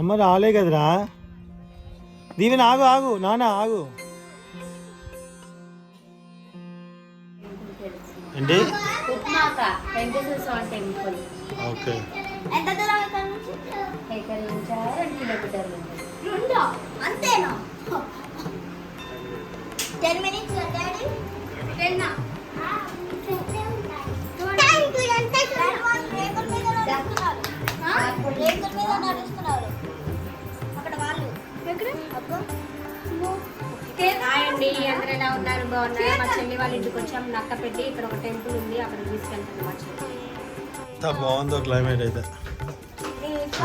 అమ్మ రాలే కదరా. దీవెన ఆగు ఆగు నాన్న ఆగు. ఏంటి? ఓకే. అంతేనా? 10 minutes డాడీ. 10 అండి అందరూ ఎలా ఉన్నారు? బాగున్నారు. మా చెల్లి వాళ్ళ ఇంటికి వచ్చాం. నక్క పెట్టి ఇక్కడ ఒక టెంపుల్ ఉంది, అక్కడ తీసుకెళ్తాను మా చెల్లి. ఎంత బాగుందో క్లైమేట్ అయితే.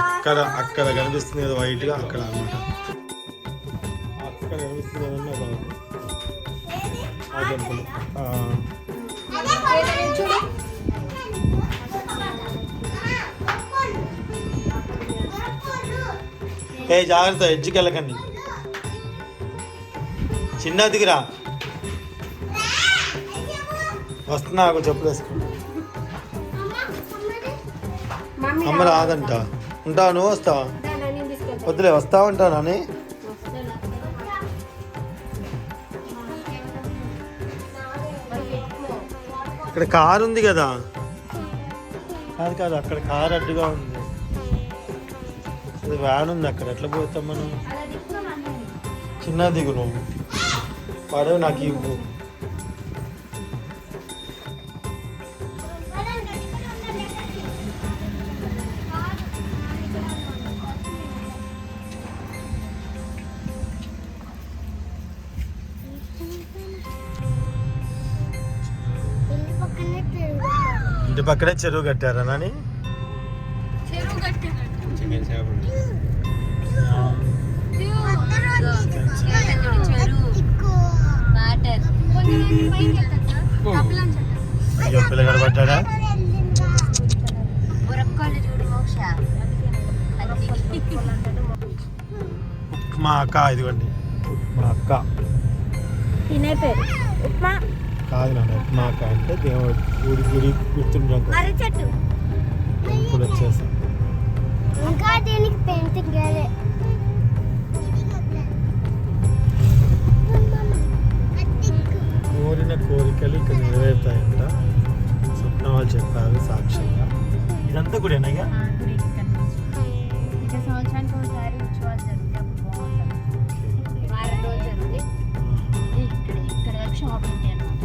అక్కడ అక్కడ కనిపిస్తుంది కదా వైట్గా, అక్కడ అనమాట. అక్కడ కనిపిస్తుంది కదన్నా ఆ టెంపుల్. ఏ జాగ్రత్త, ఎడ్జ్కి వెళ్ళకండి. చిన్న దిగిరా. వస్తున్నా, చెప్పులు వేసుకోండి. అమ్మ రాదంట. ఉంటావా? నువ్వు వస్తావా? వద్దులే, వస్తా ఉంటావు నాని. ఇక్కడ కారు ఉంది కదా. కాదు కాదు, అక్కడ కారు అడ్డుగా ఉంది. అది వ్యాన్ ఉంది అక్కడ. ఎట్లా పోతాం మనం? చిన్న దిగు నువ్వు. పడవ నాకు ఇవ్వు. ఇంటి పక్కనే చెరువు కట్టారా నాని? అయ్యో పిల్లగాడు పడ్డాడా? మా అక్క, ఇదిగోండి మా అక్క. తినే పేరు ఉప్మా కాదు నాన్న, ఉప్మా అక్క అంటే దేవుడు గుడి గుడి గుర్తుంటాం. టెంపుల్ వచ్చేసి ఇంకా దీనికి పెయింటింగ్ వేయాలి. కోరిన కోరికలు ఇక్కడ నెరవేరుతాయంట. స్వప్న వాళ్ళు చెప్పారు సాక్ష్యంగా. ఇదంతా కూడా ఏనాగా? సంవత్సరానికి ఒకసారి ఉత్సవాలు జరుగుతాయి, అప్పుడు బాగుంటుంది. వారం రోజులు జరుగుతాయి. ఇక్కడ వరకు షాప్ ఉంటాయి అన్నమాట.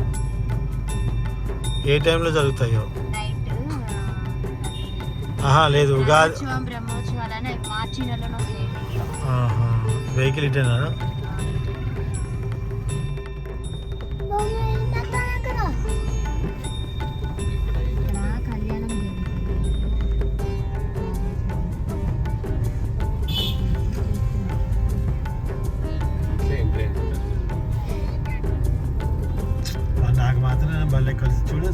ఏ టైంలో జరుగుతాయో? నైట్. ఆహా లేదు, ఉగాది బ్రహ్మోత్సవాలు అని మార్చి నెలలో వస్తాయి. వెహికల్ ఇటేనా? నాకు మాత్రం భలే కలిసి చూడు.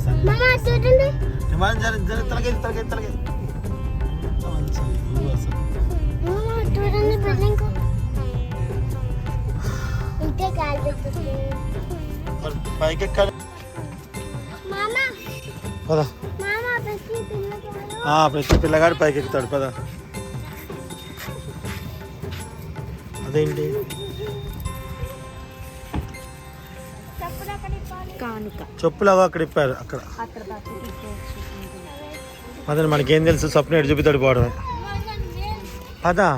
పైకి ఎక్కాలి. పద, ప్రతి పిల్లగాడు పైకి ఎక్కుతాడు. పద. అదేంటి? చెప్పులు అవో అక్కడ ఇప్పారు. అక్కడ అదే మనకేం తెలుసు? స్వప్న ఎటు చూపితాడు పోవడమే. పదా.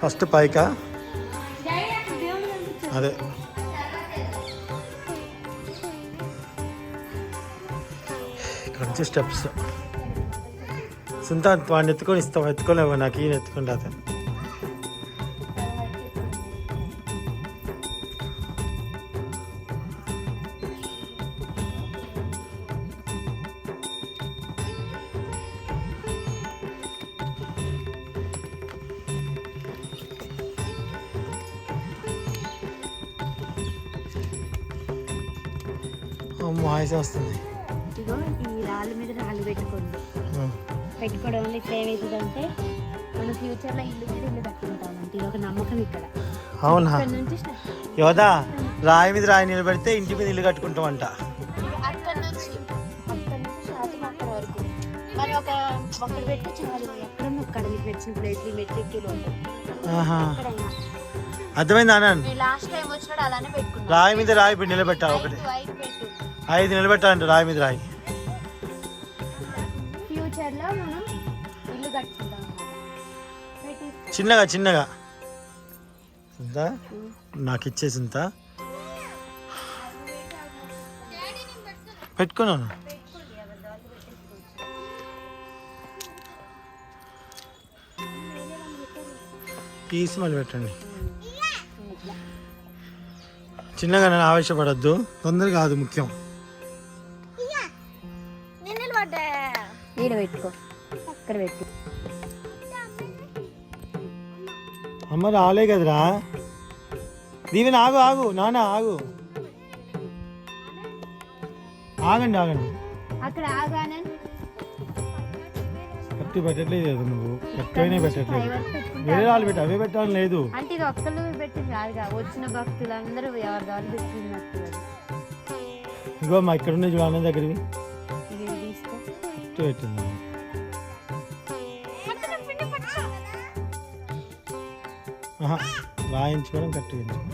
ఫస్ట్ పైకా? అదే ఇక్కడ నుంచి స్టెప్స్. సుంత వాడిని ఎత్తుకొని ఇస్తావా? ఎత్తుకోలేవా? నాకు ఈయన ఎత్తుకుంటా. అతను అమ్మో హాయిగా వస్తుంది. ఇగో ఈ రాళ్ళ మీద రాళ్ళు పెట్టుకోండి. పెట్టుకోవడం వల్ల ఇట్లా ఏమవుతుందంటే మనం ఫ్యూచర్లో ఇల్లు మీద ఇల్లు కట్టుకుంటామంటే ఇది ఒక నమ్మకం ఇక్కడ. అవునా ఇక్కడ నుంచి యోదా రాయి మీద రాయి నిలబెడితే ఇంటి మీద ఇల్లు కట్టుకుంటామంట. అక్కడ నుంచి స్టార్టింగ్ అక్కడ వరకు మరి ఒకటి పెట్టి చాలు. ఎక్కడన్నా ఒక్కడ మీకు నచ్చిన ప్లేస్ మెట్రిక్కిలో ఉంటుంది. అర్థమైంది ఆనంద్. లాస్ట్ టైం వచ్చినప్పుడు అలానే పెట్టుకున్నాం. రాయి మీద రాయి పెట్టి నిలబెట్టాలి. ఒకటి 5 నిలబెట్టాలంట రాయి మీద రాయి. ఫ్యూచర్ లో మనం ఇల్లు కట్టుకుంటాం. చిన్నగా చిన్నగా సుంతా నాకు ఇచ్చే సుంతా పెట్టుకున్నాను. తీసి మళ్ళీ పెట్టండి. చిన్నగా నేను ఆవేశపడద్దు. తొందర కాదు ముఖ్యం. ఈడ పెట్టుకో. అక్కడ పెట్టు. అమ్మ రాలే కదరా. దీవెన ఆగు ఆగు నాన్న ఆగు. ఆగండి ఆగండి. అక్కడ ఆగానే కట్టి పెట్టట్లేదు కదా నువ్వు. కట్టైనా పెట్టట్లేదు. వేరే వాళ్ళు పెట్టి అవే పెట్టాలని లేదు. అంటే ఇది ఒక్కళ్ళు పెట్టింది కాదుగా. వచ్చిన భక్తులందరూ ఎవరి దారి పెట్టినట్టు. ఇగో మా ఇక్కడ ఉన్నాయి చూడాలి దగ్గరవి తీసుకో. పెట్టింది వాయించుకోవడం కట్టించుకోవడం.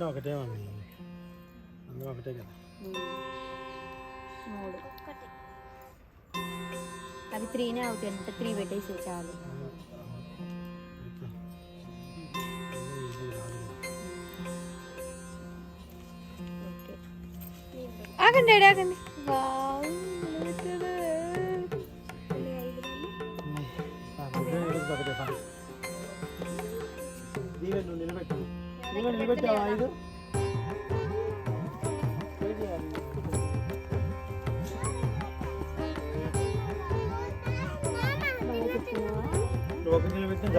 ఒకటేమండి అందులో ఒకటే కదా. అవి 3నే అవుతాయి. అంటే 3 పెట్టేసి చాలు. ఆగండి ఆగండి. నిలబెట్టావా 5? ఒకటి నిలబెట్టిన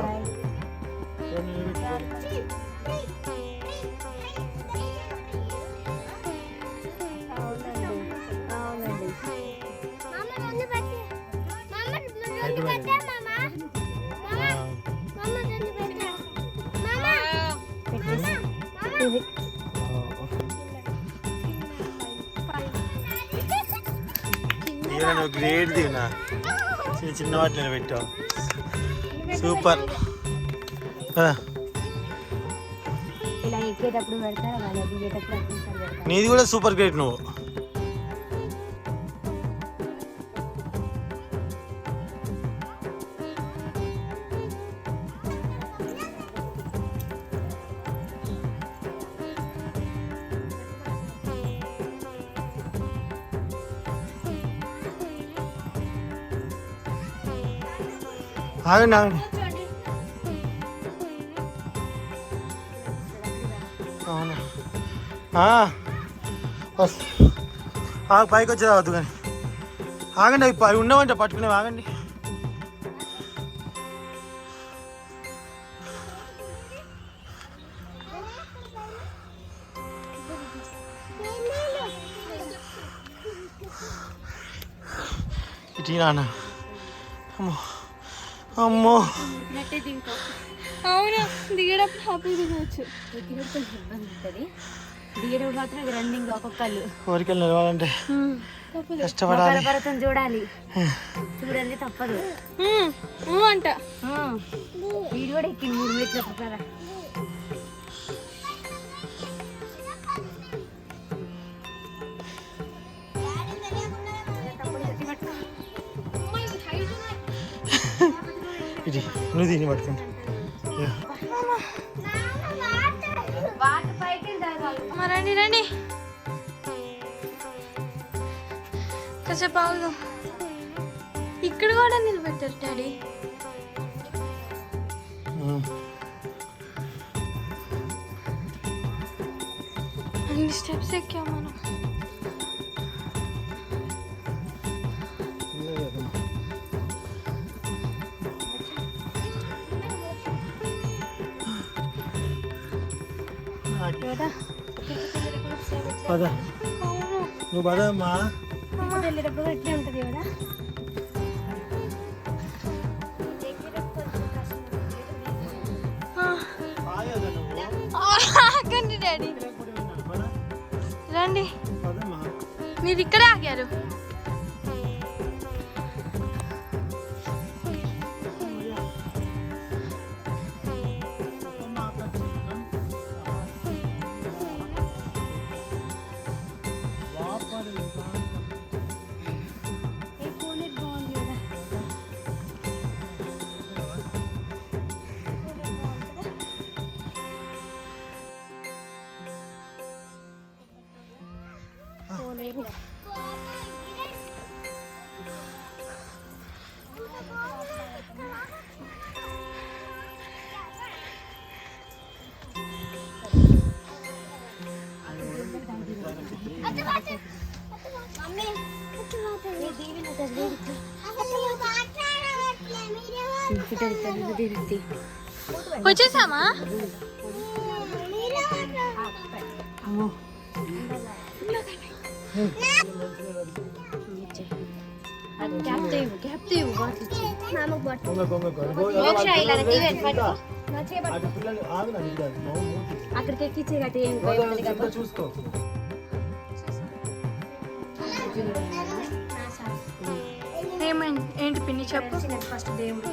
గ్రేట్ దిగునా. చిన్న చిన్న వాటి నిలబెట్టావు. సూపర్. ఇలా ఎక్కేటప్పుడు పెడతారా దిగేటప్పుడు. నీది కూడా సూపర్ గ్రేట్. నువ్వు ఆగండి ఆగండి. అవునా పైకి వచ్చేది అవద్దు కానీ ఆగండి. అవి ఉండవంట పట్టుకునేవి. ఆగండి. ఇటీ నాన్న. అమ్మో అమ్మో నెట్టే దింకో. అవును దిగేటప్పుడు హ్యాపీ దిగవచ్చు. ఎక్కినప్పుడు కొంచెం ఇబ్బంది ఉంటుంది, దిగేటప్పుడు మాత్రం రన్నింగ్ ఒక్కొక్కళ్ళు. ఊరికెళ్ళి నిలవాలంటే కష్టపడాలి. పర్వతం చూడాలి, చూడండి తప్పదు అంట. వీడు కూడా ఎక్కి 3 మీటర్లు కదా. ఇది నువ్వు దీన్ని పట్టుకుంటా. రండి రండి కాసేపు ఆగుదాం. ఇక్కడ కూడా నిలబెట్టారు డాడీ. అన్ని స్టెప్స్ ఎక్కాం మనం. పద నువ్వు పదమ్మా. వెళ్ళేటప్పుడు ఎట్లా ఉంటుంది కదా. ఆగండి డాడీ, రండి. మీరు ఇక్కడే ఆగారు. వచ్చేసామా? అక్కడికి ఎక్కించే గట్టి చూసుకో. ఏమైంది ఏంటి పిన్ని చెప్పు. ఫస్ట్ దేవుడు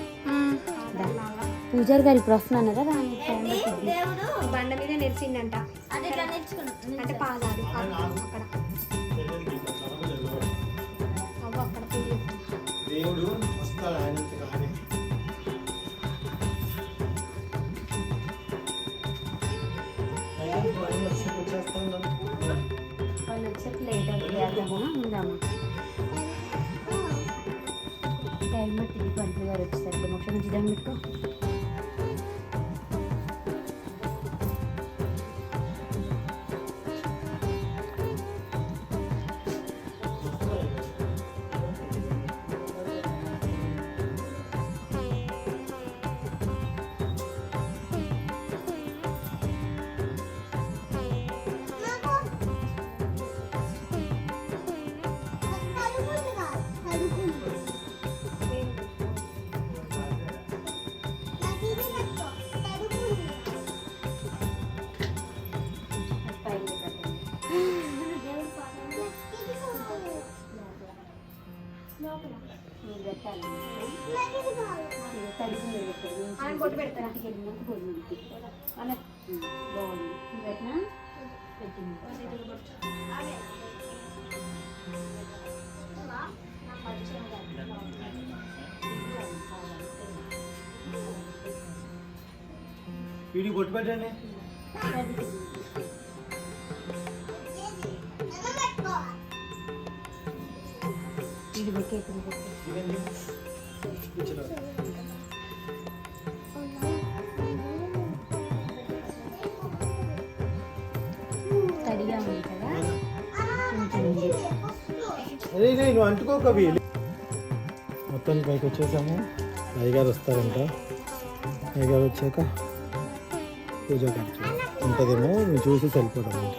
పూజారి గారి ఇప్పుడు వస్తున్నారా? బండ మీద నిలిచిందంట, అంటే పాదాలు అక్కడ దేవుడు వస్తాడు ఆయన. వాళ్ళు వచ్చేసి లేట్ అవుతుంది. ఉందామా టైం తిరిగి పంతులు గారు వచ్చేసరికి మోక్షం నుంచి దాన్ని పెట్టుకో. కొట్టు పెడతాను అలా బాగుంది పెట్టినా పెట్టింది. వీడికి కొట్టు పెట్టండి. ఇది పెట్టే తడిగా ఉంది కదా. అదే నువ్వు అంటుకోక వీలు. మొత్తం పైకి వచ్చేసాము. అయ్యగారు వస్తారంట. అయ్యగారు వచ్చాక పూజ ఖర్చు ఉంటుందేమో నువ్వు చూసి సరిపోవడం అంట.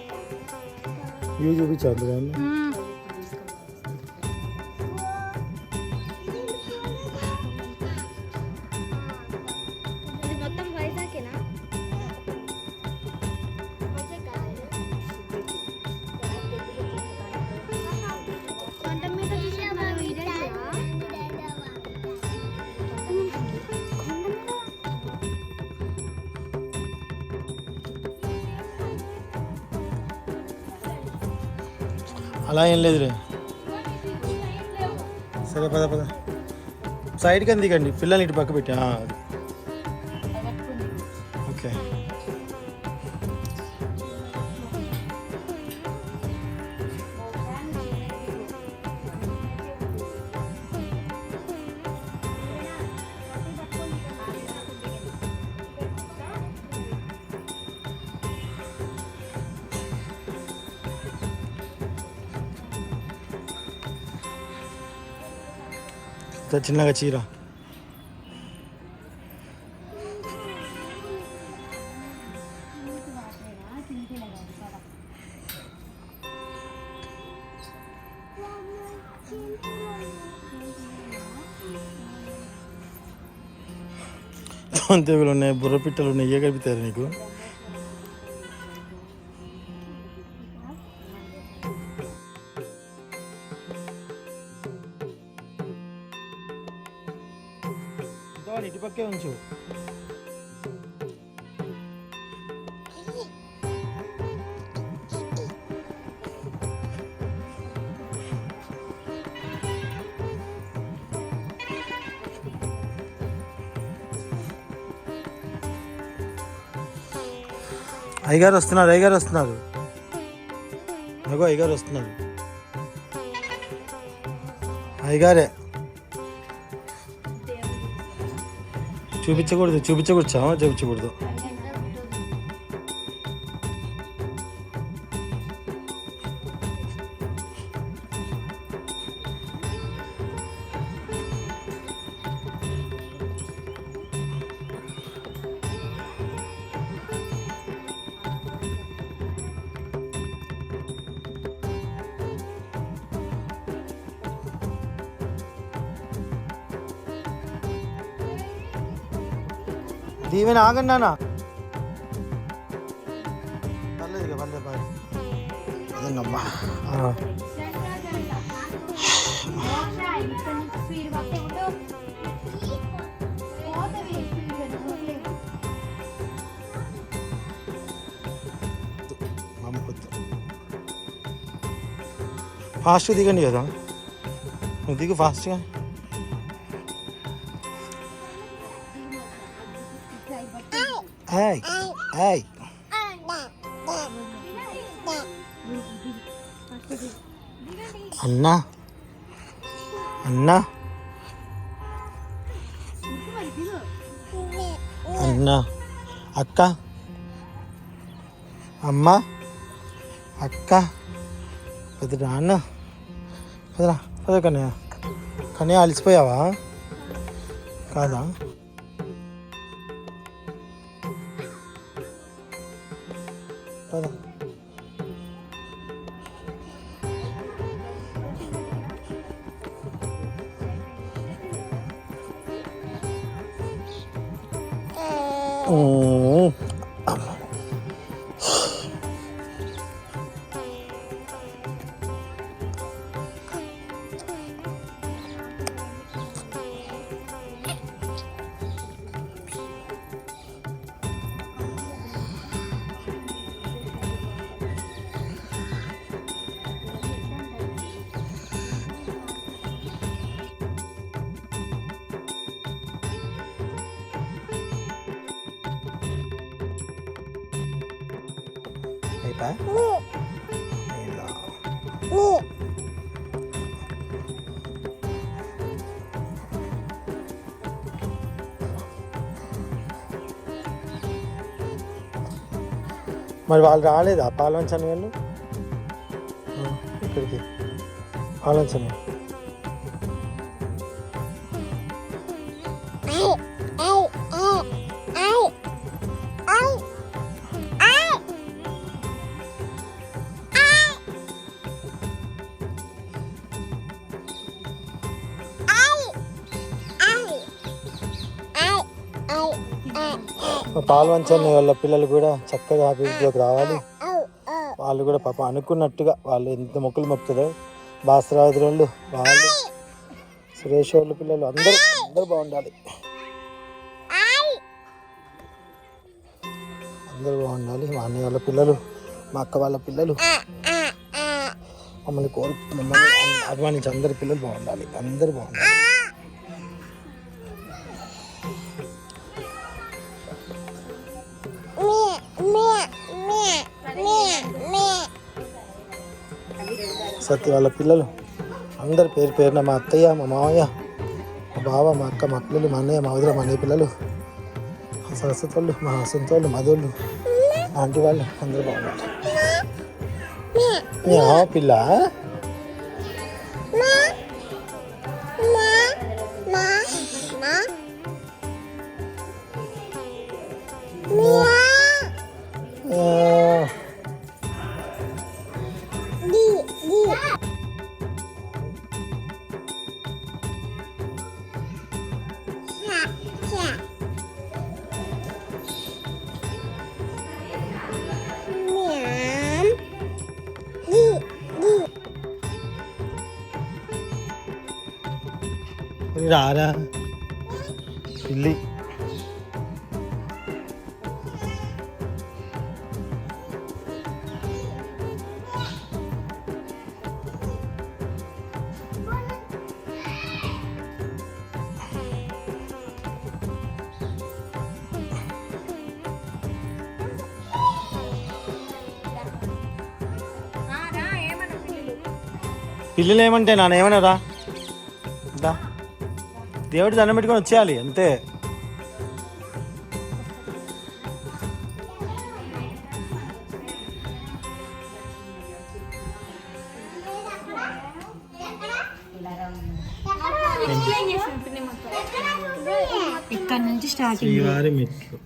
వ్యూ చూపించావు అందులో. అలా ఏం లేదురే. సరే పద పద, సైడ్కి అందుకండి పిల్లల్ని ఇటు పక్క పెట్టి. అది ఓకే. చిన్నగా చీర తెగులు ఉన్నాయి, బుర్ర పిట్టలు ఉన్నాయి. ఏ కలుపుతారు నీకు? ఇటు పక్కే ఉంచు. అయ్యగారు వస్తున్నారు, అయ్యగారు వస్తున్నారు. అగో అయ్యగారు వస్తున్నారు. అయ్యగారే. చూపించకూడదు, చూపించకూడదు. దీవెన ఆగండి నాన్న. పర్లేదు ఇక పర్లేదు బాయ్. అదేనమ్మా. ఫాస్ట్ దిగండి కదా, నువ్వు దిగు ఫాస్ట్గా. అన్నా అన్నా అన్నా, అక్క, అమ్మ, అక్క, పెద్దరా అన్న, పదరా పద. కన్నయ్య, కన్నయ్య అలసిపోయావా? కాదా? పద. మరి వాళ్ళు రాలేదా పాలవంచని వాళ్ళు? ఇక్కడికి పాలవంచని. పాల్వంచని వాళ్ళ పిల్లలు కూడా చక్కగా అభివృద్ధిలోకి రావాలి. వాళ్ళు కూడా పాప అనుకున్నట్టుగా వాళ్ళు ఎంత మొక్కులు మొక్కుతుందో, భాస్కరాజు వాళ్ళు, వాళ్ళు, సురేష్ వాళ్ళు పిల్లలు అందరూ బాగుండాలి. అందరూ బాగుండాలి. మా అన్నయ్య వాళ్ళ పిల్లలు, మా అక్క వాళ్ళ పిల్లలు మమ్మల్ని అభిమానించి అందరి పిల్లలు బాగుండాలి, అందరూ బాగుండాలి. సత్య వాళ్ళ పిల్లలు అందరు పేరు పేరున మా అత్తయ్య, మా మామయ్య, మా బావ, మా అక్క, మా పిల్లలు, మా అన్నయ్య, మా వదిన, మా అన్నయ్య పిల్లలు, మా సరస్వతి వాళ్ళు, మా సొంత వాళ్ళు, మధుళ్ళు, ఆంటీ వాళ్ళు అందరూ బాగున్నారు. మీ ఆవ పిల్ల రారా పిల్లి. పిల్లలు ఏమంటే నాన్న ఏమన్నారా? దేవుడి దండం పెట్టుకొని వచ్చేయాలి అంతే. ఇక్కడ నుంచి స్టార్టింగ్ శ్రీవారి మెట్లు.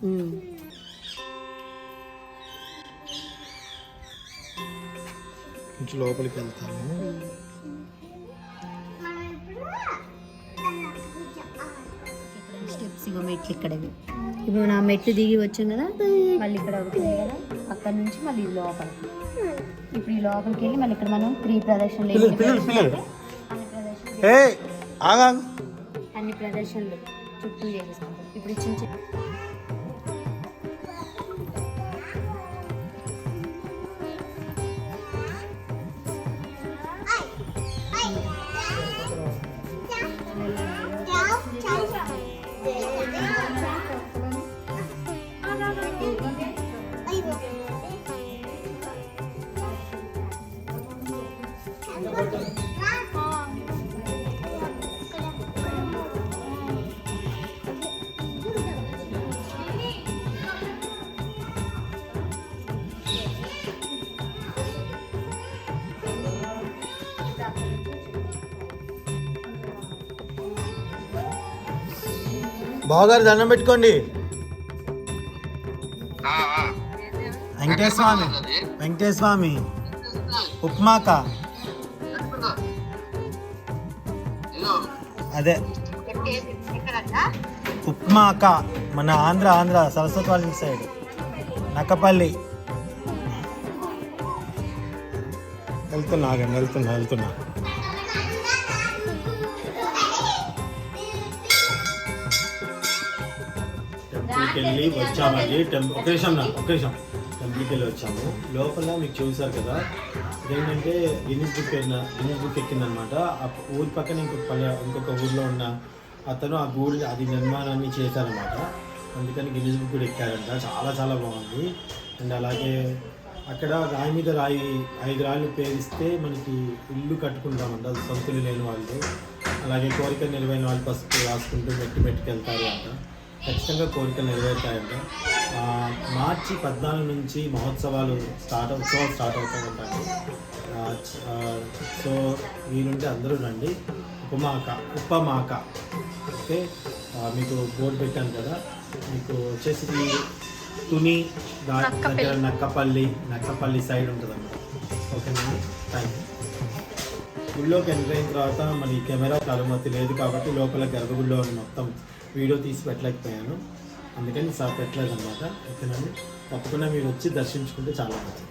కొంచెం లోపలికి వెళ్తాము. స్టెప్స్ ఇగో మెట్లు ఇక్కడవి. ఇప్పుడు నా మెట్లు దిగి వచ్చాం కదా, మళ్ళీ ఇక్కడ అవుతుంది కదా, అక్కడ నుంచి మళ్ళీ లోపల. ఇప్పుడు ఈ లోపలికి వెళ్ళి మళ్ళీ ఇక్కడ మనం 3 ప్రదర్శనలు అన్ని ప్రదర్శనలు చుట్టూ చేస్తాం. ఇప్పుడు చిన్న బావగారు దండం పెట్టుకోండి. వెంకటేశ్వర స్వామి, వెంకటేశ్వర స్వామి ఉప్మాక అదే ఉప్మాక మన ఆంధ్ర సరస్వతి వాళ్ళ సైడ్ నక్కపల్లి. వెళ్తున్నా టెంపుల్కి వెళ్ళి వచ్చామండి. ఒక నిమిషం టెంపుల్కి వెళ్ళి వచ్చాము. లోపల మీకు చూసారు కదా, ఇదేంటంటే గిన్నిస్ బుక్ ఎక్కిందనమాట. ఆ ఊరి పక్కన ఇంకొక ఊర్లో ఉన్న అతను ఆ గుడి అది నిర్మాణాన్ని చేశారనమాట. అందుకని గిన్నిస్ బుక్ కూడా ఎక్కారంట. చాలా బాగుంది. అండ్ అలాగే అక్కడ రాయి మీద 5 రాళ్ళు ఉపయోగిస్తే మనకి ఇల్లు కట్టుకుంటామంట, సొంతలు లేని వాళ్ళు. అలాగే కోరికలు నెరవేరిన వాళ్ళు పసుపు రాసుకుంటూ మెట్టుకి వెళ్తారు అంట. ఖచ్చితంగా కోరికలు నెరవేరుతాయంట. మార్చి 14 నుంచి ఉత్సవాలు స్టార్ట్ అవుతాయంటారు. సో వీలుంటే అందరూ రండి. ఉప్పమాక ఓకే. మీకు బోర్డు పెట్టాను కదా, మీకు వచ్చేసి తుని దగ్గర నక్కపల్లి సైడ్ ఉంటుంది అన్నమాట. ఓకేనండి, థ్యాంక్ యూ. గుళ్ళోకి ఎంటర్ అయిన తర్వాత మన కెమెరాకి అనుమతి లేదు కాబట్టి లోపల గర్భగుడిలో మొత్తం వీడియో తీసి పెట్టలేకపోయాను, అందుకని పెట్టలేదు అనమాట. ఓకేనండి, తప్పకుండా మీరు వచ్చి దర్శించుకుంటే చాలా మంచిది.